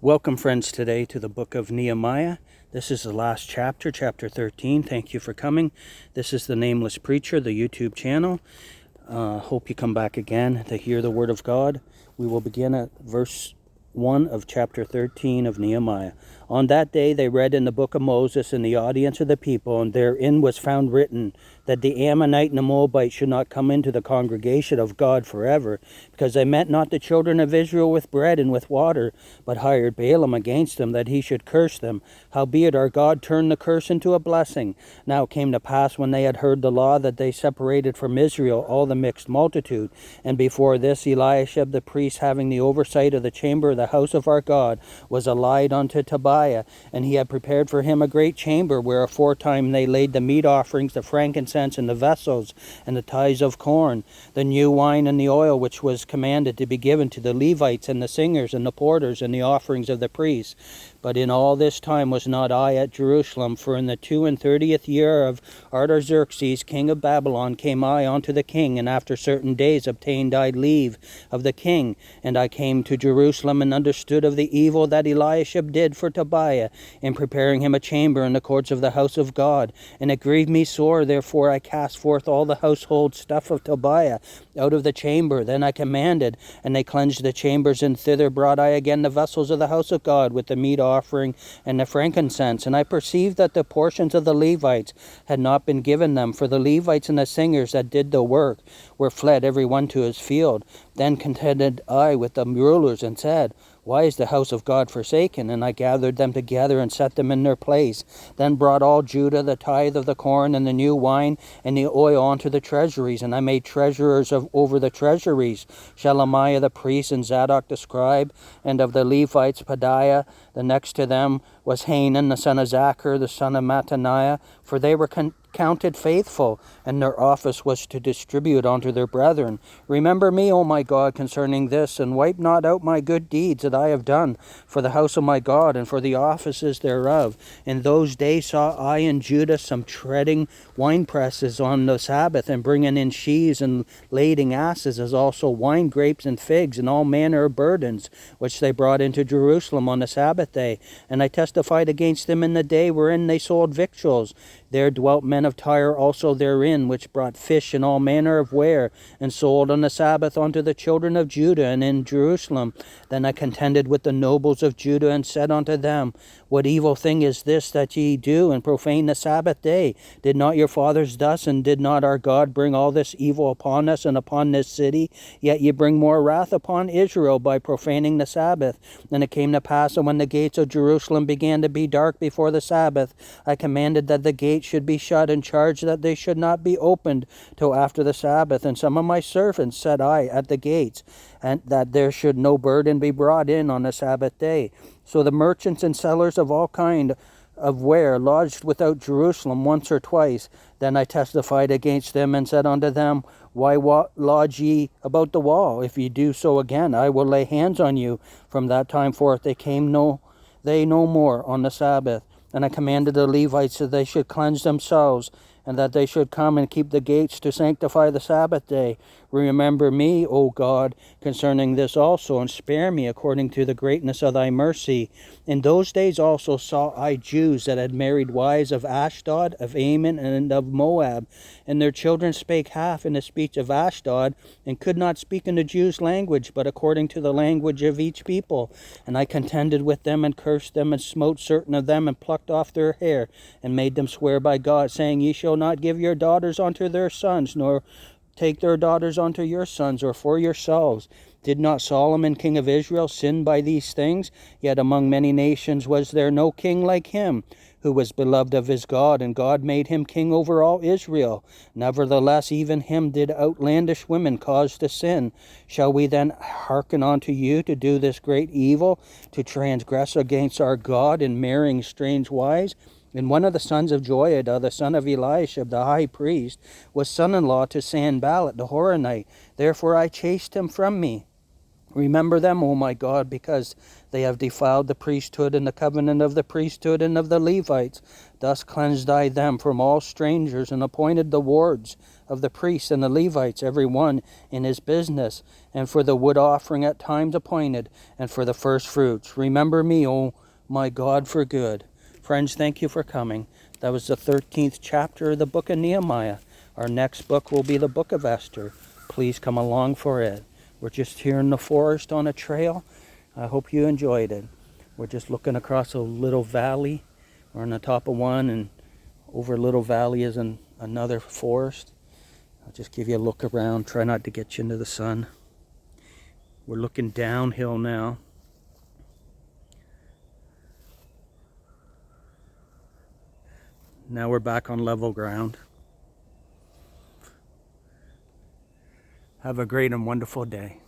Welcome, friends, today to the book of Nehemiah. This is the last chapter, chapter 13. Thank you for coming. This is the Nameless Preacher, the YouTube channel. Hope you come back again to hear the Word of God. We will begin at verse 1 of chapter 13 of Nehemiah. On that day they read in the book of Moses in the audience of the people, and therein was found written that the Ammonite and the Moabite should not come into the congregation of God forever, because they met not the children of Israel with bread and with water, but hired Balaam against them, that he should curse them. Howbeit our God turned the curse into a blessing. Now it came to pass, when they had heard the law, that they separated from Israel all the mixed multitude. And before this Eliashib the priest, having the oversight of the chamber of the house of our God, was allied unto Tobiah, and he had prepared for him a great chamber, where aforetime they laid the meat offerings, the frankincense, and the vessels, and the tithes of corn, the new wine, and the oil, which was commanded to be given to the Levites, and the singers, and the porters, and the offerings of the priests. But in all this time was not I at Jerusalem, for in the 32nd year of Artaxerxes, king of Babylon, came I unto the king, and after certain days obtained I leave of the king. And I came to Jerusalem, and understood of the evil that Eliashib did for Tobiah, in preparing him a chamber in the courts of the house of God. And it grieved me sore, therefore I cast forth all the household stuff of Tobiah out of the chamber. Then I commanded, and they cleansed the chambers, and thither brought I again the vessels of the house of God, with the meat offering and the frankincense. And I perceived that the portions of the Levites had not been given them, for the Levites and the singers that did the work were fled every one to his field. Then contended I with the rulers, and said, Why is the house of God forsaken? And I gathered them together, and set them in their place. Then brought all Judah the tithe of the corn, and the new wine, and the oil unto the treasuries. And I made treasurers over the treasuries Shelemiah the priest, and Zadok the scribe, and of the Levites Pedaiah. The next to them was Hanan the son of Zachar, the son of Mattaniah, for they were counted faithful, and their office was to distribute unto their brethren. Remember me, O my God, concerning this, and wipe not out my good deeds that I have done for the house of my God, and for the offices thereof. In those days saw I in Judah some treading winepresses on the Sabbath, and bringing in sheaves and lading asses, as also wine grapes and figs, and all manner of burdens, which they brought into Jerusalem on the Sabbath day. And I testified against them in the day wherein they sold victuals. There dwelt men of Tyre also therein, which brought fish and all manner of ware, and sold on the Sabbath unto the children of Judah and in Jerusalem. Then I contended with the nobles of Judah, and said unto them, What evil thing is this that ye do, and profane the Sabbath day? Did not your fathers thus, and did not our God bring all this evil upon us and upon this city? Yet ye bring more wrath upon Israel by profaning the Sabbath. And it came to pass, that when the gates of Jerusalem began to be dark before the Sabbath, I commanded that the gates should be shut, and charged that they should not be opened till after the Sabbath. And some of my servants set I at the gates, and that there should no burden be brought in on the Sabbath day. So the merchants and sellers of all kind of ware lodged without Jerusalem once or twice. Then I testified against them, and said unto them, Why lodge ye about the wall? If ye do so again, I will lay hands on you. From that time forth they came no more on the Sabbath. And I commanded the Levites that they should cleanse themselves, and that they should come and keep the gates to sanctify the Sabbath day. Remember me, O God, concerning this also, and spare me according to the greatness of thy mercy. In those days also saw I Jews that had married wives of Ashdod, of Ammon, and of Moab. And their children spake half in the speech of Ashdod, and could not speak in the Jews' language, but according to the language of each people. And I contended with them, and cursed them, and smote certain of them, and plucked off their hair, and made them swear by God, saying, Ye shall not give your daughters unto their sons, nor take their daughters unto your sons, or for yourselves. Did not Solomon king of Israel sin by these things? Yet among many nations was there no king like him, who was beloved of his God, and God made him king over all Israel. Nevertheless, even him did outlandish women cause to sin. Shall we then hearken unto you to do this great evil, to transgress against our God in marrying strange wives? And one of the sons of Joiada, the son of Eliashib, the high priest, was son-in-law to Sanballat the Horonite. Therefore I chased him from me, Remember them, O my God, because they have defiled the priesthood and the covenant of the priesthood and of the Levites. Thus cleansed I them from all strangers, and appointed the wards of the priests and the Levites, every one in his business, and for the wood offering at times appointed, and for the first fruits. Remember me, O my God, for good. Friends, thank you for coming. That was the 13th chapter of the book of Nehemiah. Our next book will be the book of Esther. Please come along for it. We're just here in the forest on a trail. I hope you enjoyed it. We're just looking across a little valley. We're on the top of one, and over a little valley is another forest. I'll just give you a look around. Try not to get you into the sun. We're looking downhill now. Now we're back on level ground. Have a great and wonderful day.